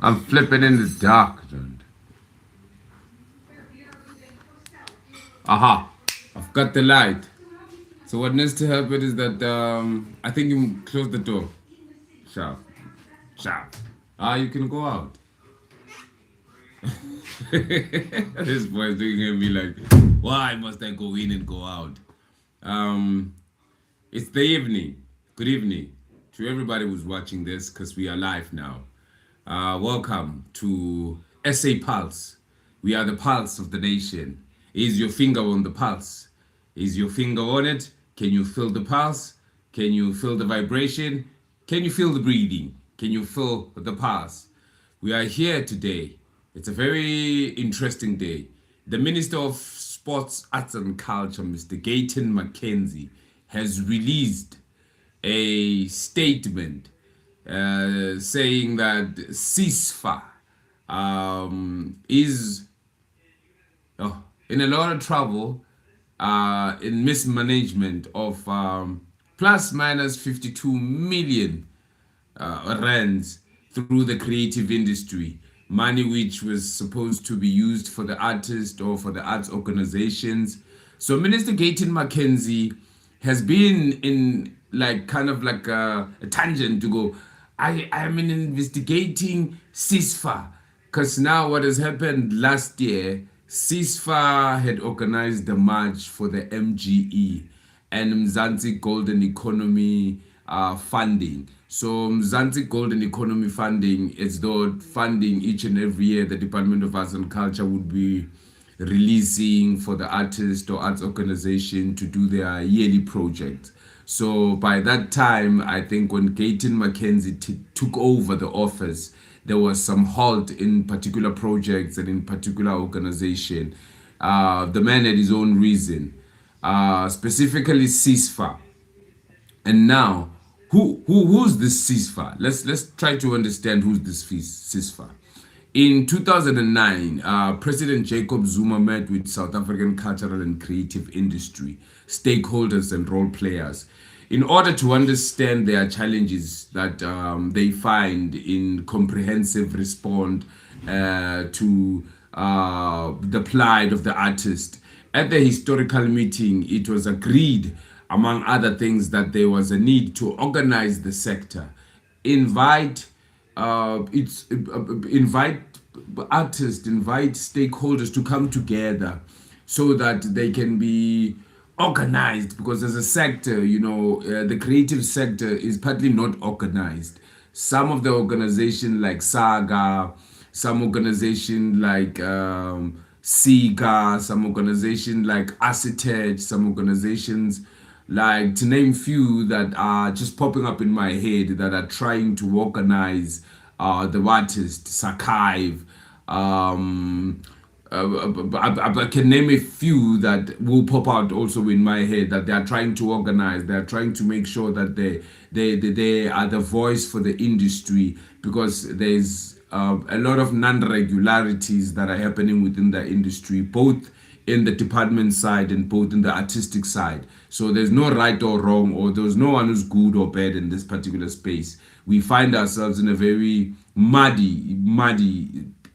I'm flipping in the dark, dude. Aha, I've got the light. So what needs to happen is that I think you close the door. Sharp, sharp. You can go out. This boy's looking at me like, why must I go in and go out? Um, it's the evening. Good evening to everybody who's watching this because we are live now. Welcome to SA Pulse. We are the pulse of the nation. Is your finger on the pulse? Is your finger on it? Can you feel the pulse? Can you feel the vibration? Can you feel the breathing? Can you feel the pulse? We are here today. It's a very interesting day. The Minister of Sports, Arts and Culture, Mr. Gayton McKenzie, has released a statement saying that CISFA is in a lot of trouble in mismanagement of plus minus 52 million rands through the creative industry. Money which was supposed to be used for the artists or for the arts organizations. So Minister Gayton McKenzie has been in like kind of like a tangent to go, I am investigating CISFA. Because now what has happened last year, CISFA had organized the march for the MGE and Mzansi Golden Economy funding. So Mzansi Golden Economy funding is though funding each and every year the Department of Arts and Culture would be releasing for the artist or arts organization to do their yearly project. So by that time, I think when Gayton McKenzie took over the office, there was some halt in particular projects and in particular organization. The man had his own reason, specifically CISFA. And now, who's this CISFA? Let's try to understand who's this CISFA. In 2009, President Jacob Zuma met with South African cultural and creative industry, stakeholders and role players in order to understand their challenges that they find in comprehensive response to the plight of the artist. At the historical meeting, it was agreed, among other things, that there was a need to organize the sector, invite invite artists, invite stakeholders to come together so that they can be organized, because as a sector, the creative sector is partly not organized. Some of the organization like Saga, some organization like SIGA, some organization like Acetate, some organizations like, to name few that are just popping up in my head, that are trying to organize the artists, Sakai. I can name a few that will pop out also in my head, that they are trying to organize. They are trying to make sure that they are the voice for the industry, because there's a lot of non-regularities that are happening within the industry, both in the department side and both in the artistic side. So there's no right or wrong, or there's no one who's good or bad in this particular space. We find ourselves in a very muddy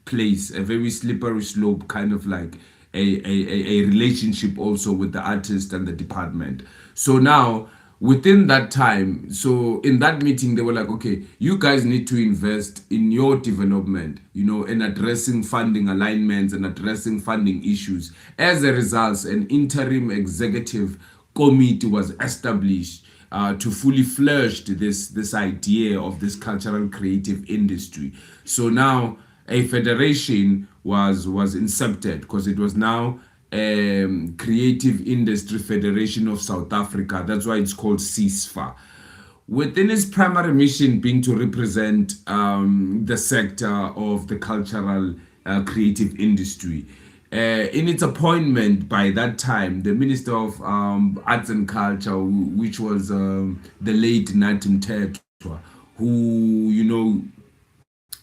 place, a very slippery slope, kind of like a relationship also with the artist and the department. So now, within that time, so in that meeting, they were like, okay, you guys need to invest in your development, in addressing funding alignments and addressing funding issues. As a result, an interim executive committee was established to fully flourish this idea of this cultural creative industry. So now a federation was incepted, because it was now Creative Industry Federation of South Africa. That's why it's called CISFA. Within its primary mission being to represent the sector of the cultural creative industry. In its appointment by that time, the Minister of Arts and Culture, which was the late Natim Tetwa, who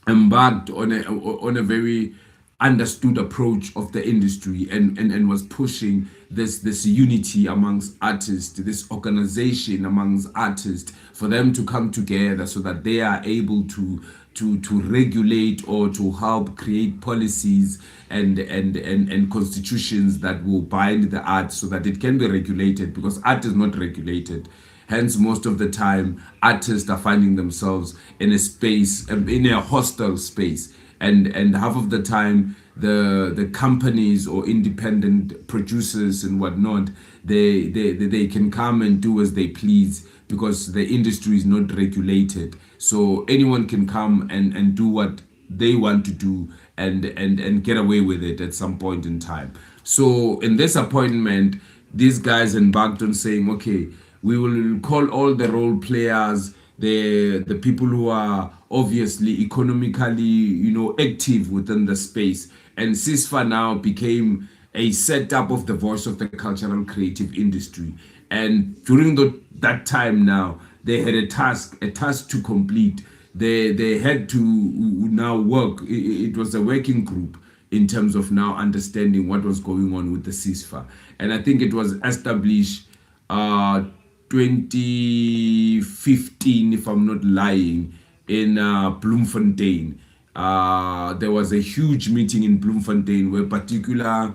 embarked on a very understood approach of the industry, and was pushing this unity amongst artists, this organization amongst artists, for them to come together so that they are able to regulate or to help create policies and constitutions that will bind the art so that it can be regulated, because art is not regulated. Hence, most of the time, artists are finding themselves in a space, in a hostile space, and half of the time, the companies or independent producers and whatnot, they can come and do as they please, because the industry is not regulated. So anyone can come and do what they want to do, and get away with it at some point in time. So in this appointment, these guys embarked on saying, okay, we will call all the role players, the people who are obviously economically, active within the space. And CISFA now became a setup of the voice of the cultural creative industry. And during that time now, they had a task to complete. They had to now work. It was a working group in terms of now understanding what was going on with the CISFA. And I think it was established 2015, if I'm not lying, in Bloemfontein. There was a huge meeting in Bloemfontein where particular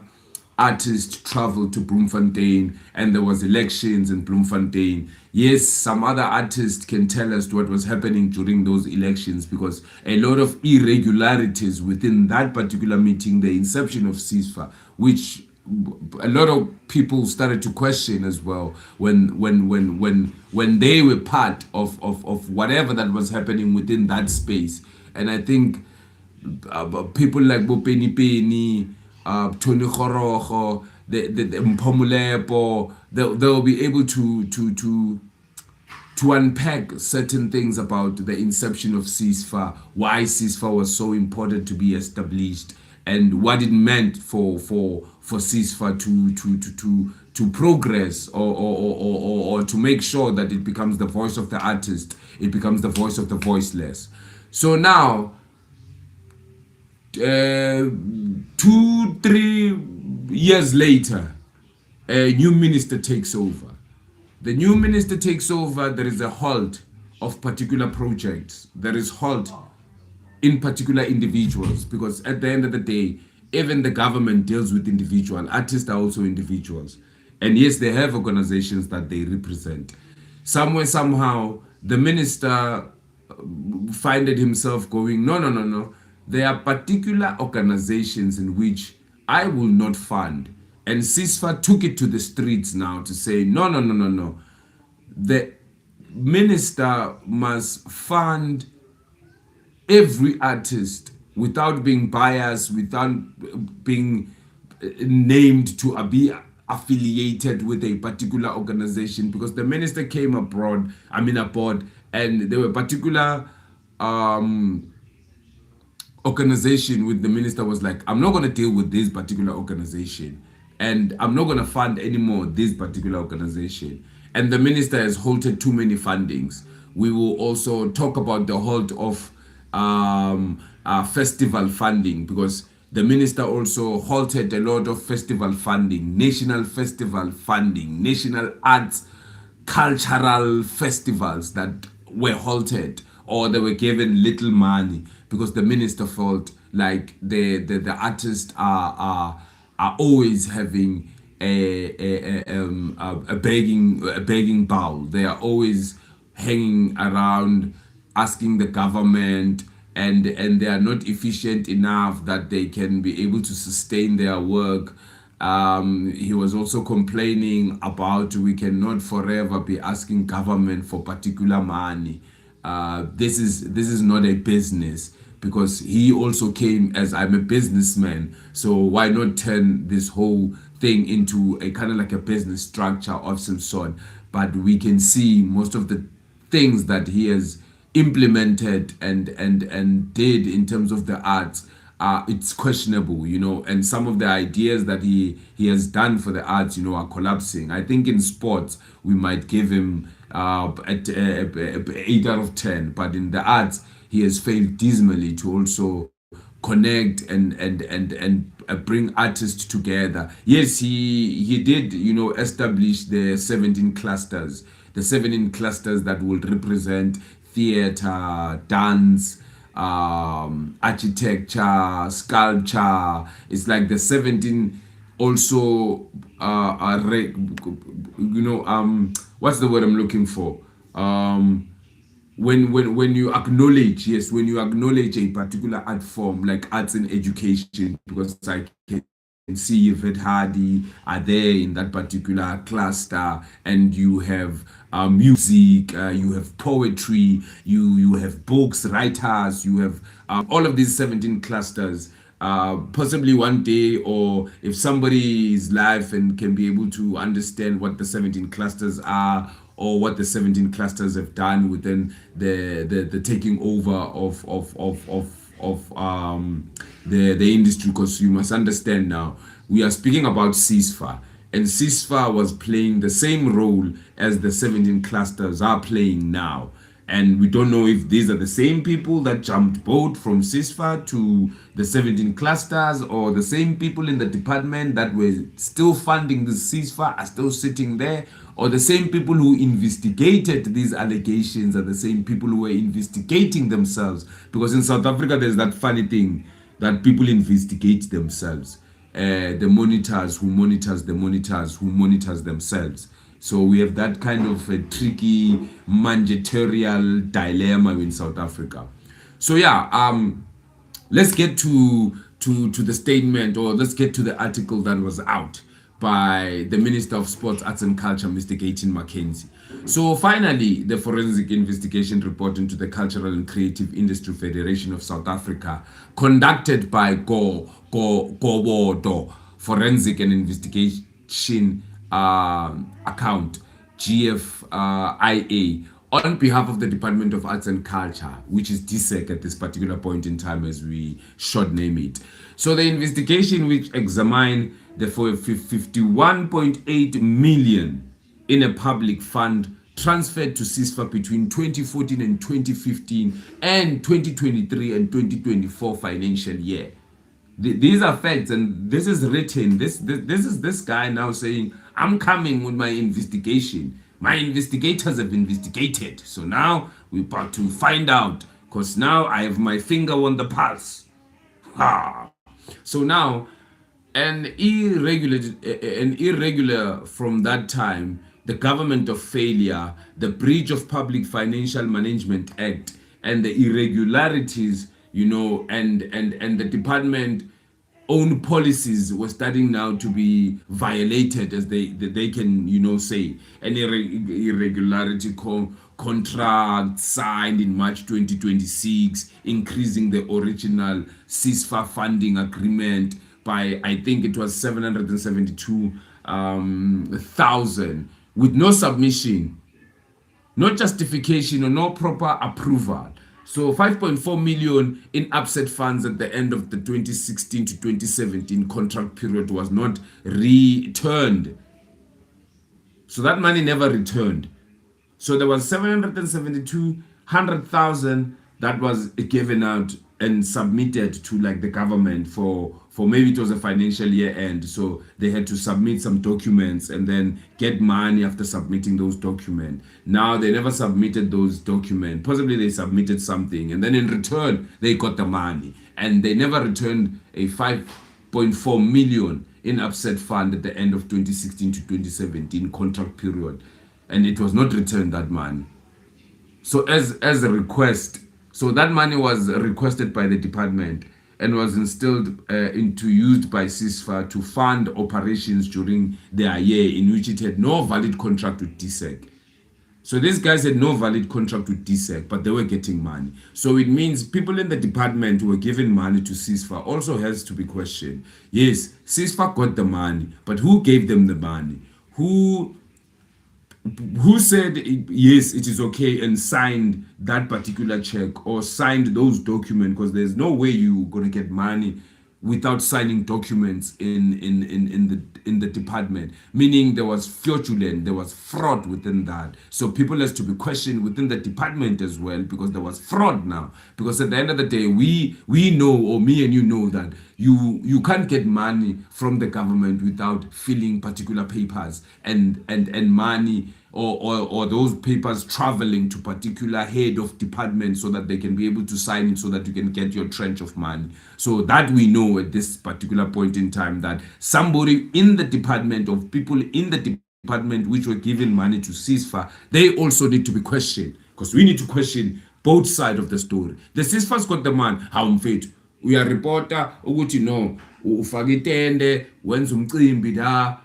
artists traveled to Bloemfontein, and there was elections in Bloemfontein. Yes, some other artists can tell us what was happening during those elections, because a lot of irregularities within that particular meeting, the inception of CISFA, which a lot of people started to question as well, when they were part of whatever that was happening within that space. And I think people like Bopeni Penny, Tony Khorogo, the Mpomulepo, they'll be able to unpack certain things about the inception of CISFA, why CISFA was so important to be established, and what it meant for CISFA to progress, or to make sure that it becomes the voice of the artist, it becomes the voice of the voiceless. So now, 2-3 years later, a new minister takes over. The new minister takes over, there is a halt of particular projects. There is halt in particular individuals, because at the end of the day, even the government deals with individuals. Artists are also individuals. And yes, they have organizations that they represent. Somewhere, somehow, the minister finded himself going, no, no, no, no. There are particular organizations in which I will not fund. And CISFA took it to the streets now to say, no, no, no, no, no. The minister must fund every artist without being biased, without being named to be affiliated with a particular organization, because the minister came aboard, and there were particular organization with the minister was like, I'm not going to deal with this particular organization, and I'm not going to fund anymore this particular organization. And the minister has halted too many fundings. We will also talk about the halt of festival funding, because the minister also halted a lot of festival funding, national festival funding, national arts, cultural festivals that were halted, or they were given little money, because the minister felt like the artists are always having a begging bowl. They are always hanging around asking the government, and they are not efficient enough that they can be able to sustain their work. He was also complaining about, we cannot forever be asking government for particular money. This is not a business, because he also came as, I'm a businessman, so why not turn this whole thing into a kind of like a business structure of some sort. But we can see most of the things that he has implemented and did in terms of the arts, it's questionable, and some of the ideas that he has done for the arts, are collapsing. I think in sports we might give him at 8 out of 10, but in the arts he has failed dismally to also connect and bring artists together. Yes, he did, establish the 17 clusters, that will represent theater, dance, architecture, sculpture. It's like the 17 also what's the word I'm looking for? When you acknowledge, yes, when you acknowledge a particular art form like arts and education, because I can see Yvette Hardy are there in that particular cluster, and you have music, you have poetry, you have books, writers, you have all of these 17 clusters. Possibly one day, or if somebody is live and can be able to understand what the 17 clusters are, or what the 17 clusters have done within the taking over of the industry, because you must understand now we are speaking about CISFA, and CISFA was playing the same role as the 17 clusters are playing now. And we don't know if these are the same people that jumped boat from CISFA to the 17 clusters, or the same people in the department that were still funding the CISFA are still sitting there, or the same people who investigated these allegations are the same people who were investigating themselves. Because in South Africa, there's that funny thing that people investigate themselves. The monitors who monitors the monitors who monitors themselves. So we have that kind of a tricky managerial dilemma in South Africa. So yeah, let's get to the statement, or let's get to the article that was out by the Minister of Sports, Arts and Culture, Mr. Gayton McKenzie. So finally, the forensic investigation report into the Cultural and Creative Industry Federation of South Africa, conducted by Gobodo Forensic and Investigation Account, GFIA, on behalf of the Department of Arts and Culture, which is DSEC at this particular point in time, as we short name it. So the investigation, which examined the 51.8 million in a public fund transferred to CISFA between 2014 and 2015 and 2023 and 2024 financial year. These are facts, and this is written. This is this guy now saying, I'm coming with my investigation. My investigators have investigated. So now we're about to find out, because now I have my finger on the pulse. So now, an irregular from that time, the government of failure, the breach of Public Financial Management Act, and the irregularities, and the department own policies were starting now to be violated, as they can say. An irregularity contract signed in March 2026, increasing the original CISFA funding agreement by, I think it was 772,000, with no submission, no justification, or no proper approval. So 5.4 million in upset funds at the end of the 2016 to 2017 contract period was not returned. So that money never returned. So there was 772,000 that was given out and submitted to like the government for maybe it was a financial year end. So they had to submit some documents and then get money after submitting those documents. Now they never submitted those documents. Possibly they submitted something, and then in return they got the money, and they never returned a 5.4 million in upset fund at the end of 2016 to 2017 contract period, and it was not returned, that money. So as a request, so that money was requested by the department and was used by CISFA to fund operations during their year in which it had no valid contract with DSEC. So these guys had no valid contract with DSEC, but they were getting money. So it means people in the department who were giving money to CISFA also has to be questioned. Yes, CISFA got the money, but who gave them the money? Who said yes, it is okay, and signed that particular check or signed those documents? Because there's no way you're going to get money without signing documents in the department, meaning there was fraudulent, there was fraud within that. So people has to be questioned within the department as well, because there was fraud now. Because at the end of the day, we know, or me and you know, that you can't get money from the government without filling particular papers and money, or those papers traveling to particular head of department so that they can be able to sign it, so that you can get your tranche of money. So that we know at this particular point in time, that somebody in the department, of people in the department which were giving money to CISFA, they also need to be questioned, because we need to question both sides of the story. The CISFA's got the man, how mfethu uyareporta ukuthi no ufaka itende, wenza umcimbi la,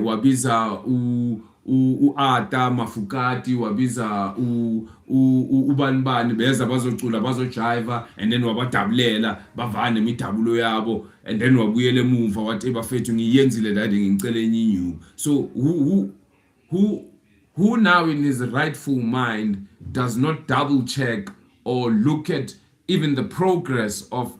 wabiza uAta Mafukati, wabiza ubanibani beza bazocula bazojiva, and then wabadabulela bavane imidabulo yabo, and then wabuyele emuva wathi bafethu ngiyenzile la ngicela enye inyu. So who now in his rightful mind does not double check or look at even the progress of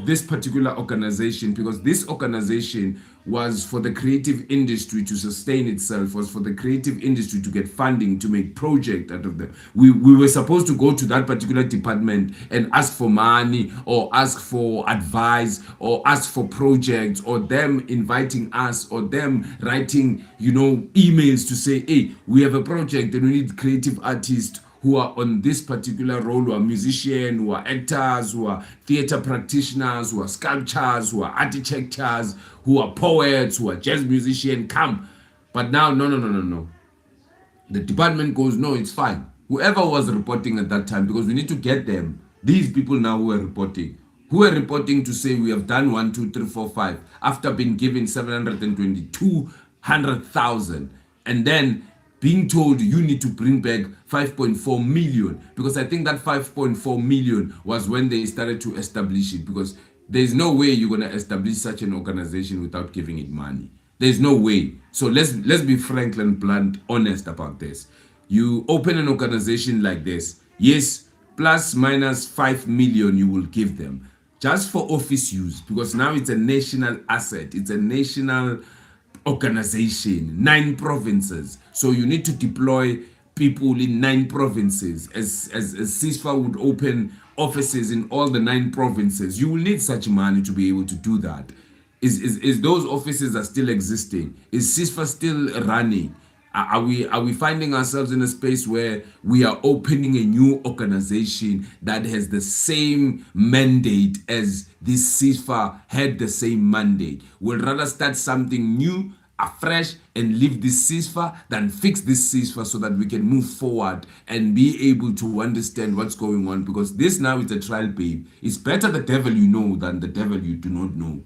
this particular organization, because this organization was for the creative industry to sustain itself, was for the creative industry to get funding, to make project out of them. We were supposed to go to that particular department and ask for money, or ask for advice, or ask for projects, or them inviting us, or them writing, emails to say, hey, we have a project and we need creative artists who are on this particular role, who are musicians, who are actors, who are theater practitioners, who are sculptors, who are architects, who are poets, who are jazz musicians, come. But now, no. The department goes, no, it's fine. Whoever was reporting at that time, because we need to get them. These people now who are reporting to say we have done 1, 2, 3, 4, 5, after being given 722,000, and then being told you need to bring back 5.4 million, because I think that 5.4 million was when they started to establish it, because there's no way you're going to establish such an organization without giving it money. There's no way. So let's be frank and blunt, honest about this. You open an organization like this, yes, plus minus 5 million you will give them just for office use, because now it's a national asset. It's a national organization, 9 provinces. So you need to deploy people in 9 provinces. As CISFA would open offices in all the 9 provinces, you will need such money to be able to do that. Is those offices are still existing? Is CISFA still running? Are we finding ourselves in a space where we are opening a new organization that has the same mandate as this CISFA had the same mandate? We'll rather start something new, afresh, and leave this CISFA than fix this CISFA, so that we can move forward and be able to understand what's going on. Because this now is a trial, babe. It's better the devil you know than the devil you do not know.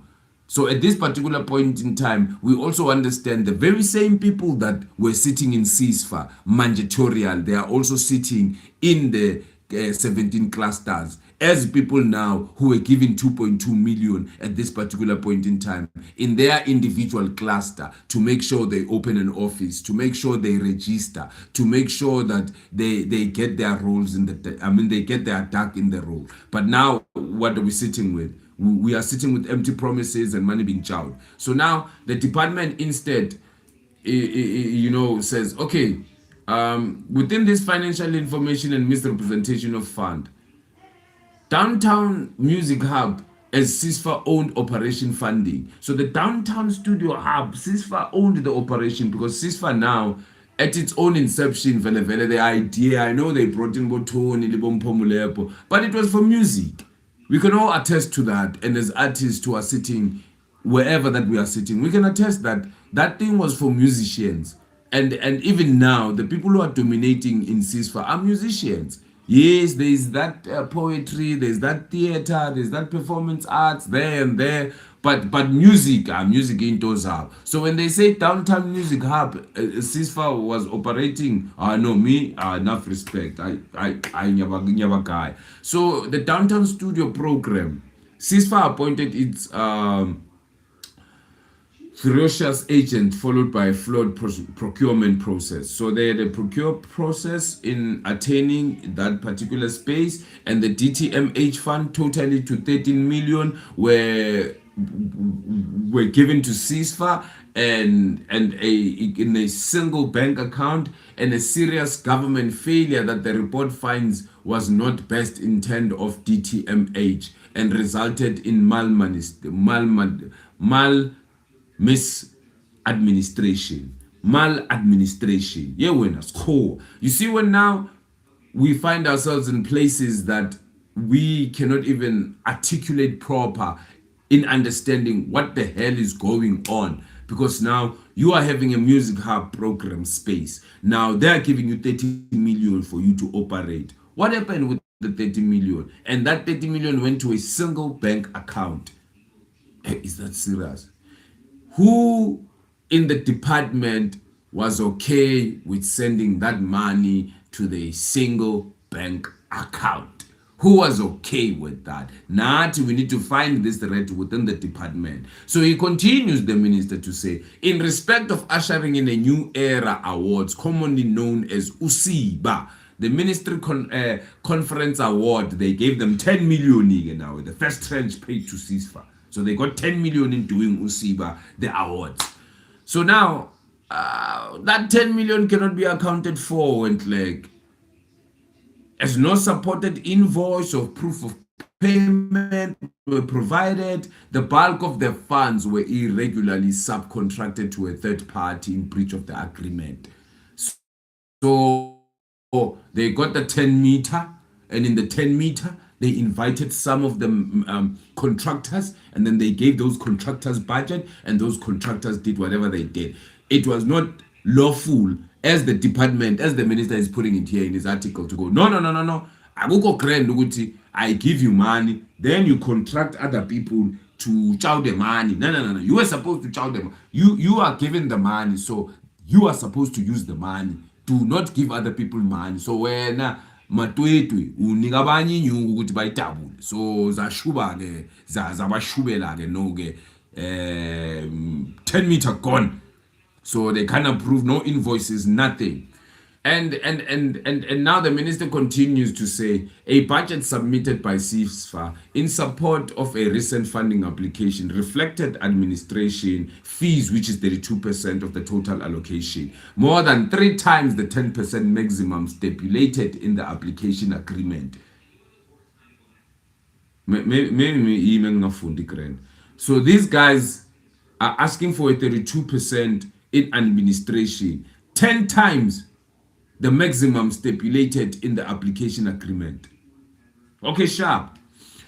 So at this particular point in time, we also understand the very same people that were sitting in CISFA, mandatorial, they are also sitting in the 17 clusters as people now who were given 2.2 million at this particular point in time in their individual cluster, to make sure they open an office, to make sure they register, to make sure that they get their roles they get their duck in the role. But now what are we sitting with? We are sitting with empty promises and money being chowed. So now the department instead, says, okay, within this financial information and misrepresentation of fund, Downtown Music Hub as CISFA owned operation funding. So the Downtown Studio Hub, CISFA owned the operation, because CISFA now, at its own inception, the idea, I know they brought in Botoni, Libompomulepo, but it was for music. We can all attest to that, and as artists who are sitting wherever that we are sitting, we can attest that that thing was for musicians. And even now, the people who are dominating in CISFA are musicians. Yes, there is that poetry, there's that theater, there's that performance arts there and there, but music ain't those up. So when they say Downtown Music Hub, CISFA was operating, enough respect, I never guy. So the Downtown Studio program, CISFA appointed its ferocious agent followed by a flawed procurement process. So they had a procure process in attaining that particular space, and the DTMH fund totally to 13 million were given to CISFA and in a single bank account, and a serious government failure that the report finds was not best intent of DTMH and resulted in maladministration. Yeah, when score. You see, when now we find ourselves in places that we cannot even articulate proper in understanding what the hell is going on, because now you are having a music hub program space. Now they are giving you 30 million for you to operate. What happened with the 30 million? And that 30 million went to a single bank account. Is that serious? Who in the department was okay with sending that money to the single bank account? Who was okay with that? Not, we need to find this threat within the department. So he continues, the minister, to say, in respect of ushering in a new era awards, commonly known as USIBA, the ministry conference award, they gave them 10 million now, the first tranche paid to CISFA. So they got 10 million in doing USIBA, the awards. So now, that 10 million cannot be accounted for, and like, as no supported invoice or proof of payment were provided, the bulk of the funds were irregularly subcontracted to a third party in breach of the agreement. So they got the 10 meter, and in the 10 meter, they invited some of the contractors, and then they gave those contractors budget, and those contractors did whatever they did. It was not lawful, as the department, as the minister is putting it here in his article, to go, no. I give you money, then you contract other people to chow the money. No. You are supposed to chow them. You are given the money, so you are supposed to use the money. Do not give other people money. So when matwetwe unika abanye inyungu ukuthi bayitabule, so zashuba ke zabashubela ke no ke 10 meter gone. So they can't approve, no invoices, nothing. And now the minister continues to say, a budget submitted by CIFSA in support of a recent funding application reflected administration fees, which is 32% of the total allocation, more than 3 times the 10% maximum stipulated in the application agreement. So these guys are asking for a 32% in administration, 10 times the maximum stipulated in the application agreement. Okay, sharp.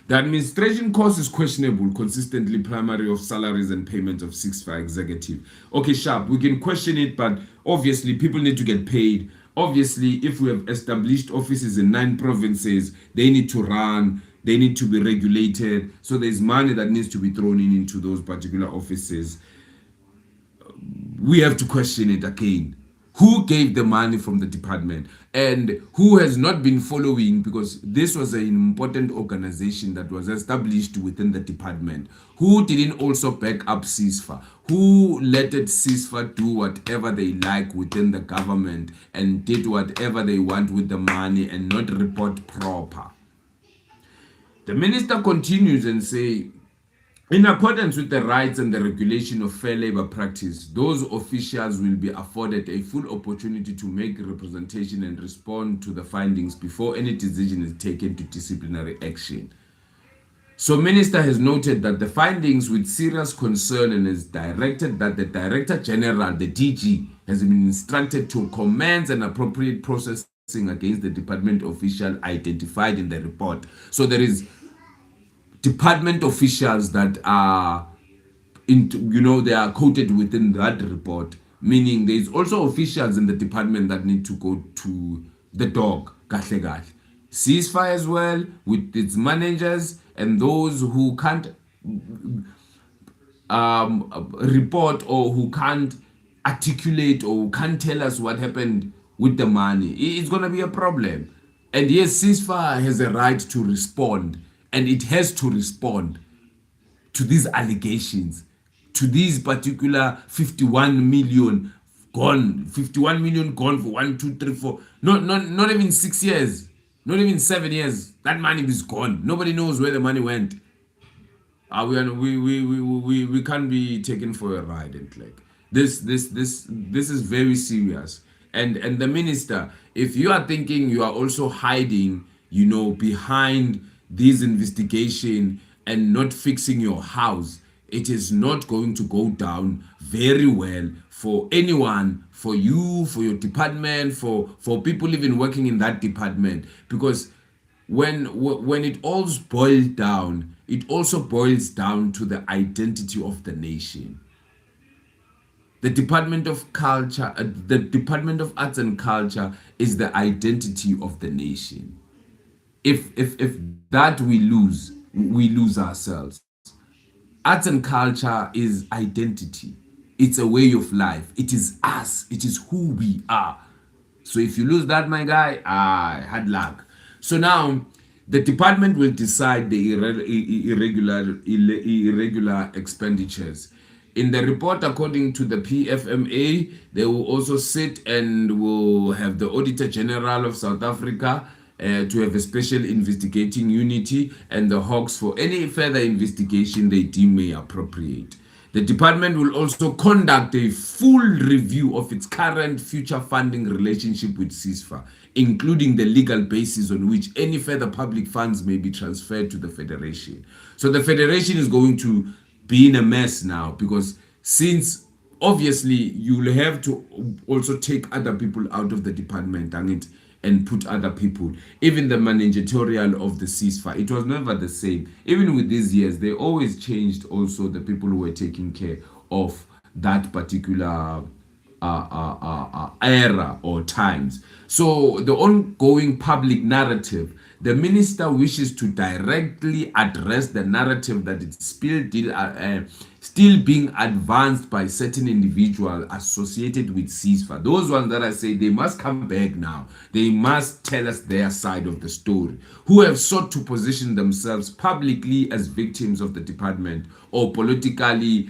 The administration cost is questionable, consistently primary of salaries and payments of CIFSA executive. Okay, sharp. We can question it, but obviously people need to get paid. Obviously, if we have established offices in 9 provinces, they need to run, they need to be regulated. So there's money that needs to be thrown into those particular offices. We have to question it again. Who gave the money from the department, and who has not been following, because this was an important organization that was established within the department. Who didn't also back up CISFA? Who let CISFA do whatever they like within the government and did whatever they want with the money and not report proper? The minister continues and say, in accordance with the rights and the regulation of fair labor practice, those officials will be afforded a full opportunity to make representation and respond to the findings before any decision is taken to disciplinary action. So Minister has noted that the findings with serious concern and has directed that the Director General, the DG, has been instructed to commence an appropriate processing against the department official identified in the report. So there is department officials that are they are quoted within that report, meaning there's also officials in the department that need to go to the dog, CISFA as well, with its managers and those who can't report or who can't articulate or who can't tell us what happened with the money. It's going to be a problem. And yes, CISFA has a right to respond, and it has to respond to these allegations. to these particular 51 million gone, 51 million gone for 1, 2, 3, 4, not even 6 years, not even 7 years. That money is gone. Nobody knows where the money went. We can't be taken for a ride. And like this is very serious. And the minister, if you are thinking you are also hiding, behind this investigation and not fixing your house, it is not going to go down very well for anyone, for you, for your department, for people even working in that department. Because when it all boils down, it also boils down to the identity of the nation. The Department of Culture, the Department of Arts and Culture is the identity of the nation. If that we lose ourselves. Arts and culture is identity. It's a way of life. It is us. It is who we are. So if you lose that, my guy, hard luck. So now the department will decide the irregular expenditures. In the report, according to the PFMA, they will also sit and will have the Auditor General of South Africa to have a special investigating unity and the Hawks for any further investigation they deem may appropriate. The department will also conduct a full review of its current future funding relationship with CCIFSA, including the legal basis on which any further public funds may be transferred to the Federation. So the Federation is going to be in a mess now, because since obviously you'll have to also take other people out of the department and put other people, even the managerial of the CCIFSA, it was never the same. Even with these years, they always changed also the people who were taking care of that particular era or times. So the ongoing public narrative, the minister wishes to directly address the narrative that it's still being advanced by certain individuals associated with CCIFSA. Those ones that I say, they must come back now. They must tell us their side of the story, who have sought to position themselves publicly as victims of the department or politically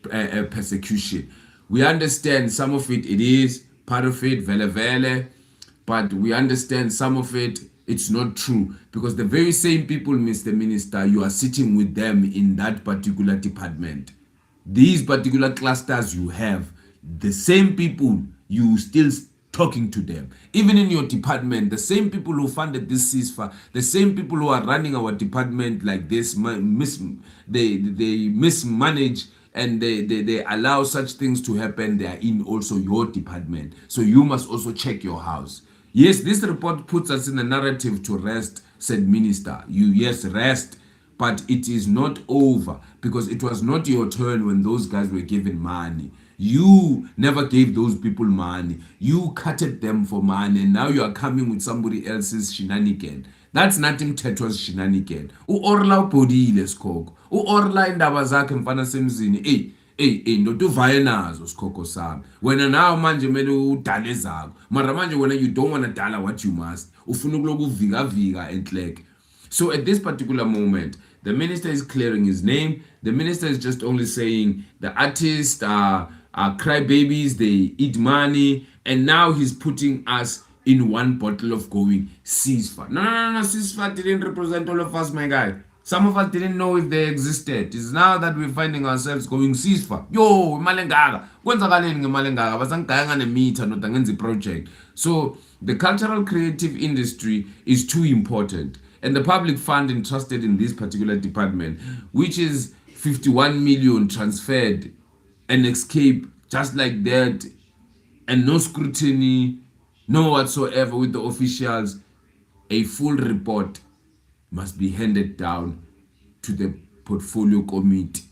persecution. We understand some of it is part of it, vele, but we understand some of it, it's not true, because the very same people, Mr. Minister, you are sitting with them in that particular department. These particular clusters you have, the same people, you still talking to them. Even in your department, the same people who funded this CCIFSA, the same people who are running our department like this, they mismanage and they allow such things to happen. They are in also your department. So you must also check your house. Yes, this report puts us in the narrative to rest, said Minister. Yes, rest, but it is not over, because it was not your turn when those guys were given money. You never gave those people money. You cutted them for money, and now you are coming with somebody else's shenanigan. That's nothing Tetwa's shenanigan. U-orla upodile skoko. U-orla indaba zakhe mfana semzini. Ndotuvaye nazo sikhokho sami. Wena nawo manje kumele udale zakho. Mara manje wena you don't want to dala what you must. Ufuna ukuloku uvika enhleke. So at this particular moment, the minister is clearing his name. The minister is just only saying the artists are crybabies, they eat money, and now he's putting us in one bottle of going CCIFSA. No, CCIFSA didn't represent all of us, my guy. Some of us didn't know if they existed. It's now that we're finding ourselves going CCIFSA. Yo, Malengaga. Kwenzakaleni ngeMalengaga. Basangigayanga nemeter notangenzi project. So the cultural creative industry is too important. And the public fund entrusted in this particular department, which is 51 million transferred and escape just like that, and no scrutiny, no whatsoever with the officials, a full report must be handed down to the portfolio committee.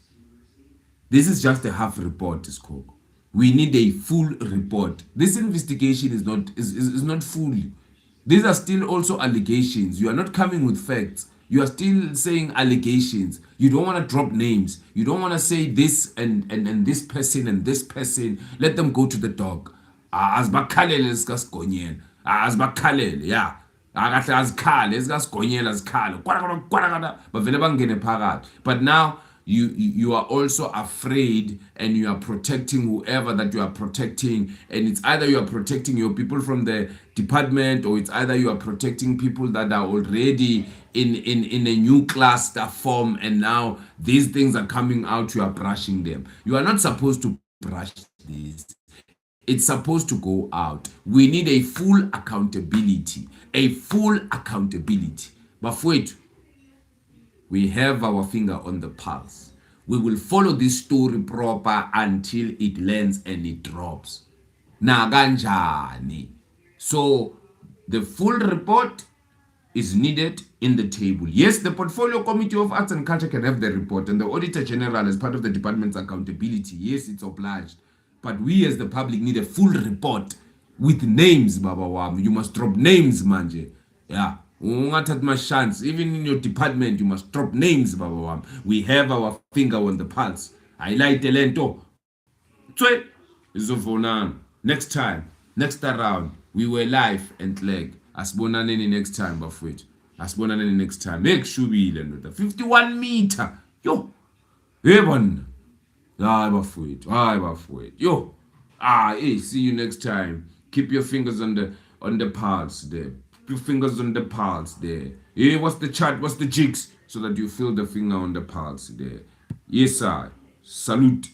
This is just a half report, Skoko. We need a full report. This investigation is not full. These are still also allegations. You are not coming with facts. You are still saying allegations. You don't want to drop names. You don't want to say this and this person and this person. Let them go to the dog. Azibakhalele sikasiGonyela. Azibakhalele, yeah. Akahle azikhale esikasiGonyela zikhale. Bavele bangene phakathi. But now you are also afraid, and you are protecting whoever that you are protecting, and it's either you are protecting your people from the department, or it's either you are protecting people that are already in a new cluster form, and now these things are coming out, you are brushing them. You are not supposed to brush this. It's supposed to go out. We need a full accountability. A full accountability. Bafowethu, we have our finger on the pulse. We will follow this story proper until it lands and it drops. Na kanjani. So the full report is needed in the table. Yes, the Portfolio Committee of Arts and Culture can have the report, and the Auditor General, as part of the department's accountability, yes, it's obliged. But we as the public need a full report with names, Baba Wam. You must drop names, manje. Yeah. Ungathatha my chance. Even in your department, you must drop names, Baba Wam. We have our finger on the pulse. I like talento. Next time, next around, we were live and leg. Asibonaneni next time, bafowethu. Asibonaneni next time. Make sure we learn the 51 meter. Yo. Hey, man. Hayi bafowethu. Yo. Hey, see you next time. Keep your fingers on the pulse there. Keep your fingers on the pulse there. Hey, what's the chat? What's the jigs? So that you feel the finger on the pulse there. Yes, sir. Salute.